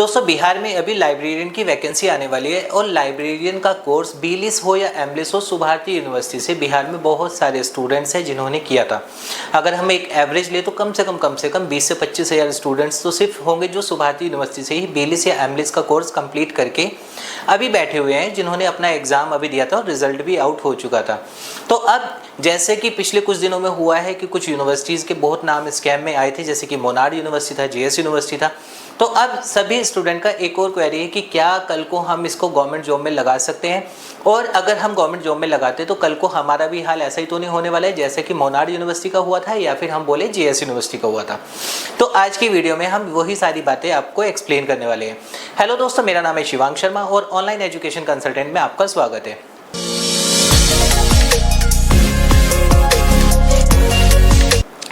दोस्तों बिहार में अभी लाइब्रेरियन की वैकेंसी आने वाली है और लाइब्रेरियन का कोर्स बीलिस हो या एमलिस हो, सुभारती यूनिवर्सिटी से बिहार में बहुत सारे स्टूडेंट्स हैं जिन्होंने किया था। अगर हम एक एवरेज ले तो कम से कम 20 से 25 हज़ार स्टूडेंट्स तो सिर्फ होंगे जो सुभारती यूनिवर्सिटी से ही बीलिस या एमलिस का कोर्स कंप्लीट करके अभी बैठे हुए हैं, जिन्होंने अपना एग्जाम अभी दिया था और रिजल्ट भी आउट हो चुका था। तो अब जैसे कि पिछले कुछ दिनों में हुआ है कि कुछ यूनिवर्सिटीज़ के बहुत नाम स्कैम में आए थे, जैसे कि मोनार्ड यूनिवर्सिटी था, जेएस यूनिवर्सिटी था। तो अब सभी स्टूडेंट का एक और क्वेरी है कि क्या कल को हम इसको गवर्नमेंट जॉब में लगा सकते हैं, और अगर हम गवर्नमेंट जॉब में लगाते तो कल को हमारा भी हाल ऐसा ही तो नहीं होने वाला है जैसे कि मोनार्ड यूनिवर्सिटी का हुआ था या फिर हम बोले जेएस यूनिवर्सिटी का हुआ था। तो आज की वीडियो में हम वही सारी बातें आपको एक्सप्लेन करने वाले हैं। हेलो दोस्तों, मेरा नाम है शिवांग शर्मा और ऑनलाइन एजुकेशन कंसल्टेंट में आपका स्वागत है।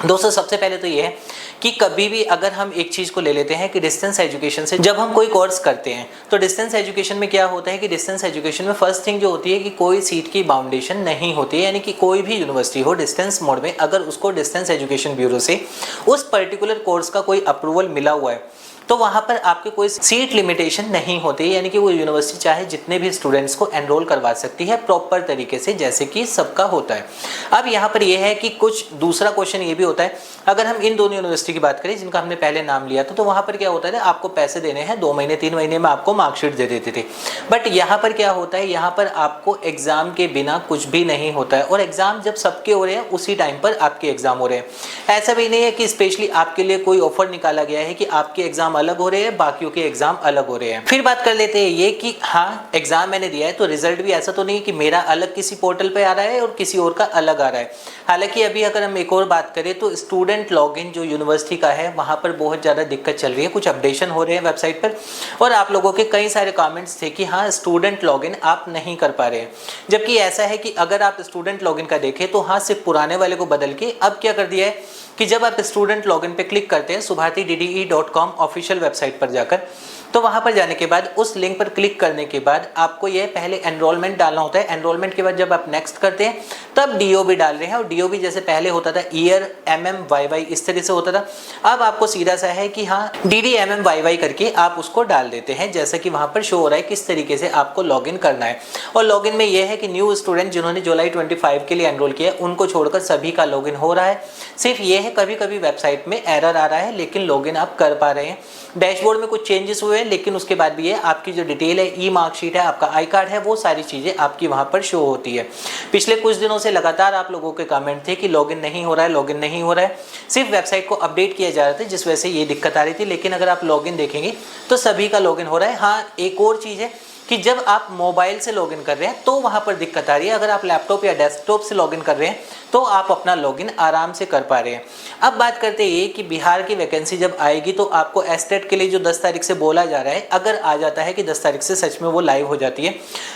दोस्तों सबसे पहले तो ये है कि कभी भी अगर हम एक चीज़ को ले लेते हैं कि डिस्टेंस एजुकेशन से जब हम कोई कोर्स करते हैं तो डिस्टेंस एजुकेशन में क्या होता है कि डिस्टेंस एजुकेशन में फर्स्ट थिंग जो होती है कि कोई सीट की बाउंडेशन नहीं होती है, यानी कि कोई भी यूनिवर्सिटी हो डिस्टेंस मोड में अगर उसको डिस्टेंस एजुकेशन ब्यूरो से उस पर्टिकुलर कोर्स का कोई अप्रूवल मिला हुआ है तो वहाँ पर आपके कोई सीट लिमिटेशन नहीं होती, यानी कि वो यूनिवर्सिटी चाहे जितने भी स्टूडेंट्स को एनरोल करवा सकती है प्रॉपर तरीके से, जैसे कि सबका होता है। अब यहाँ पर यह है कि कुछ दूसरा क्वेश्चन ये भी होता है, अगर हम इन दोनों यूनिवर्सिटी की बात करें जिनका हमने पहले नाम लिया था, तो वहाँ पर क्या होता है, आपको पैसे देने हैं 2 महीने 3 महीने में आपको मार्कशीट दे देते थे। बट यहाँ पर क्या होता है, यहाँ पर आपको एग्जाम के बिना कुछ भी नहीं होता है, और एग्जाम जब सबके हो रहे हैं उसी टाइम पर आपके एग्जाम हो रहे हैं। ऐसा भी नहीं है कि स्पेशली आपके लिए कोई ऑफर निकाला गया है कि आपके एग्जाम अलग हो रहे हैं बाकियों के एग्जाम अलग हो रहे हैं। फिर बात कर लेते हैं ये कि हाँ एग्जाम मैंने दिया है तो रिजल्ट भी ऐसा तो नहीं कि मेरा अलग किसी पोर्टल पे आ रहा है और किसी और का अलग आ रहा है। हालांकि अभी अगर हम एक और बात करें तो स्टूडेंट लॉगिन जो यूनिवर्सिटी का है वहां पर बहुत ज़्यादा दिक्कत चल रही है, कुछ अपडेशन हो रहे हैं वेबसाइट पर और आप लोगों के कई सारे कमेंट्स थे कि हाँ स्टूडेंट लॉगिन आप नहीं कर पा रहे हैं। जबकि ऐसा है कि अगर आप स्टूडेंट लॉगिन का देखें तो हाँ सिर्फ पुराने वाले को बदल के अब क्या कर दिया है कि जब आप स्टूडेंट लॉगिन पे क्लिक करते हैं subharti.dde.com ऑफिशियल वेबसाइट पर जाकर, तो वहां पर जाने के बाद उस लिंक पर क्लिक करने के बाद आपको यह पहले एनरोलमेंट डालना होता है। एनरोलमेंट के बाद जब आप नेक्स्ट करते हैं तब डीओबी डाल रहे हैं, और डीओबी जैसे पहले होता था ईयर MMYY इस तरह से होता था, अब आपको सीधा सा है कि हाँ DDMMYY करके आप उसको डाल देते हैं, जैसा कि वहां पर शो हो रहा है किस तरीके से आपको लॉगिन करना है। और लॉगिन में यह है कि न्यू स्टूडेंट जिन्होंने जुलाई 25 के लिए एनरोल किया उनको छोड़कर सभी का लॉगिन हो रहा है। सिर्फ ये है कभी कभी वेबसाइट में एरर आ रहा है लेकिन लॉगिन आप कर पा रहे हैं। डैशबोर्ड में कुछ चेंजेस हुए हैं लेकिन उसके बाद भी है आपकी जो डिटेल है, ई मार्कशीट है, आपका आई कार्ड है, वो सारी चीज़ें आपकी वहां पर शो होती है। पिछले कुछ दिनों से लगातार आप लोगों के कमेंट थे कि लॉगिन नहीं हो रहा है, लॉगिन नहीं हो रहा है, सिर्फ वेबसाइट को अपडेट किया जा रहा था जिस वजह से ये दिक्कत आ रही थी। लेकिन अगर आप लॉगिन देखेंगे तो सभी का लॉगिन हो रहा है। हाँ एक और चीज़ है कि जब आप मोबाइल से लॉगिन कर रहे हैं तो वहां पर दिक्कत आ रही है, अगर आप लैपटॉप या डेस्कटॉप से लॉगिन कर रहे हैं तो आप अपना लॉगिन आराम से कर पा रहे हैं। अब बात करते हैं ये कि बिहार की वैकेंसी जब आएगी तो आपको एस्टेट के लिए जो 10 तारीख से बोला जा रहा है, अगर आ जाता है कि 10 तारीख से सच में वो लाइव हो जाती है,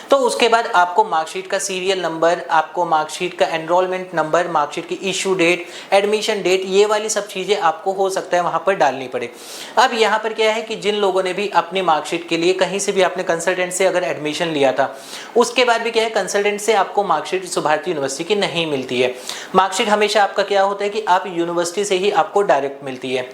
तो उसके बाद आपको मार्कशीट का सीरियल नंबर, आपको मार्कशीट का एनरोलमेंट नंबर, मार्कशीट की इशू डेट, एडमिशन डेट, ये वाली सब चीज़ें आपको हो सकता है वहाँ पर डालनी पड़े। अब यहाँ पर क्या है कि जिन लोगों ने भी अपनी मार्कशीट के लिए कहीं से भी आपने कंसल्टेंट से अगर एडमिशन लिया था, उसके बाद भी क्या है कंसल्टेंट से आपको मार्कशीट सुभारती यूनिवर्सिटी की नहीं मिलती है। मार्कशीट हमेशा आपका क्या होता है कि आप यूनिवर्सिटी से ही आपको डायरेक्ट मिलती है।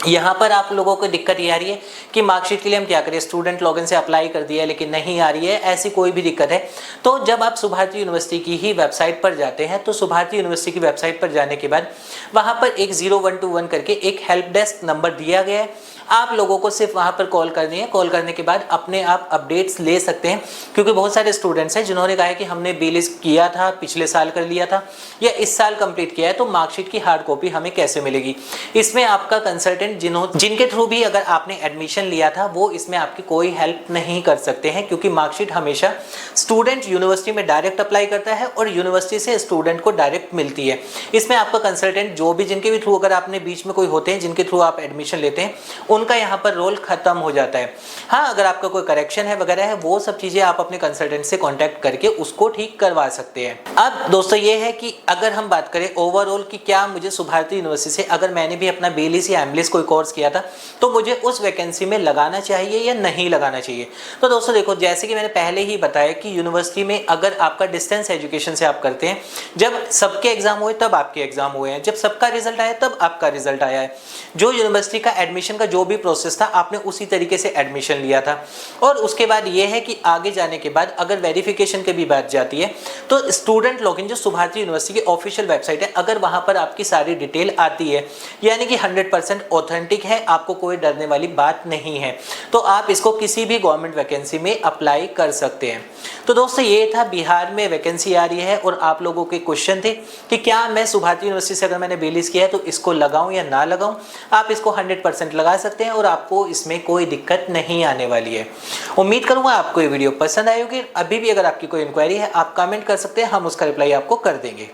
यहाँ पर आप लोगों को दिक्कत ये आ रही है कि मार्कशीट के लिए हम क्या करें, स्टूडेंट लॉगिन से अप्लाई कर दिया है लेकिन नहीं आ रही है, ऐसी कोई भी दिक्कत है तो जब आप सुभारती यूनिवर्सिटी की ही वेबसाइट पर जाते हैं तो सुभारती यूनिवर्सिटी की वेबसाइट पर जाने के बाद वहाँ पर एक 0121 करके एक हेल्प डेस्क नंबर दिया गया है। आप लोगों को सिर्फ वहाँ पर कॉल करनी है, कॉल करने के बाद अपने आप अपडेट्स ले सकते हैं, क्योंकि बहुत सारे स्टूडेंट्स हैं जिन्होंने कहा है कि हमने बीलिस किया था, पिछले साल कर लिया था या इस साल कंप्लीट किया है, तो मार्कशीट की हार्ड कॉपी हमें कैसे मिलेगी। इसमें आपका कंसल्टेंट जिनके थ्रू भी अगर आपने एडमिशन लिया था वो इसमें आपकी कोई हेल्प नहीं कर सकते हैं, क्योंकि मार्कशीट हमेशा स्टूडेंट यूनिवर्सिटी में डायरेक्ट अप्लाई करता है और यूनिवर्सिटी से स्टूडेंट को डायरेक्ट मिलती है। इसमें आपका कंसल्टेंट जो भी जिनके भी थ्रू अगर आपने बीच में कोई होते हैं जिनके थ्रू आप एडमिशन लेते हैं उनका यहाँ पर रोल खत्म हो जाता है। हाँ अगर आपका कोई करेक्शन है वगैरह है वो सब चीजें आप अपने कंसल्टेंट से कांटेक्ट करके उसको ठीक करवा सकते हैं। अब दोस्तों ये है कि अगर हम बात करें ओवरऑल कि क्या मुझे सुभारती यूनिवर्सिटी से अगर मैंने भी अपना बीलिस या एमलिस कोई कोर्स किया था तो मुझे उस वैकेंसी में लगाना चाहिए या नहीं लगाना चाहिए। तो दोस्तों देखो, जैसे कि मैंने पहले ही बताया कि यूनिवर्सिटी में अगर आपका डिस्टेंस एजुकेशन से आप करते हैं, जब सबके एग्जाम हुए तब आपके एग्जाम हुए हैं, जब सबका रिजल्ट आया तब आपका रिजल्ट आया है। जो यूनिवर्सिटी का एडमिशन का जो भी प्रोसेस था आपने उसी तरीके से एडमिशन लिया था। और उसके बाद ये है कि आगे जाने के बाद अगर वेरिफिकेशन की भी बात जाती है तो स्टूडेंट लॉगिन जो सुभारती यूनिवर्सिटी की ऑफिशियल वेबसाइट है, अगर वहां पर आपकी सारी डिटेल आती है यानी कि 100% ऑथेंटिक है, आपको कोई डरने वाली बात नहीं है, तो आप इसको किसी भी गवर्नमेंट वैकेंसी में अप्लाई कर सकते हैं। तो दोस्तों ये था बिहार में वैकेंसी आ रही है और आप लोगों के क्वेश्चन थे कि क्या मैं सुभारती यूनिवर्सिटी से अगर मैंने बीलिस किया है तो इसको लगाऊं या ना लगाऊं। आप इसको 100% लगा सकते हैं और आपको इसमें कोई दिक्कत नहीं आने वाली है। उम्मीद करूंगा आपको ये वीडियो पसंद आई होगी। अभी भी अगर आपकी कोई इंक्वायरी है आप कमेंट कर सकते हैं, हम उसका रिप्लाई आपको कर देंगे।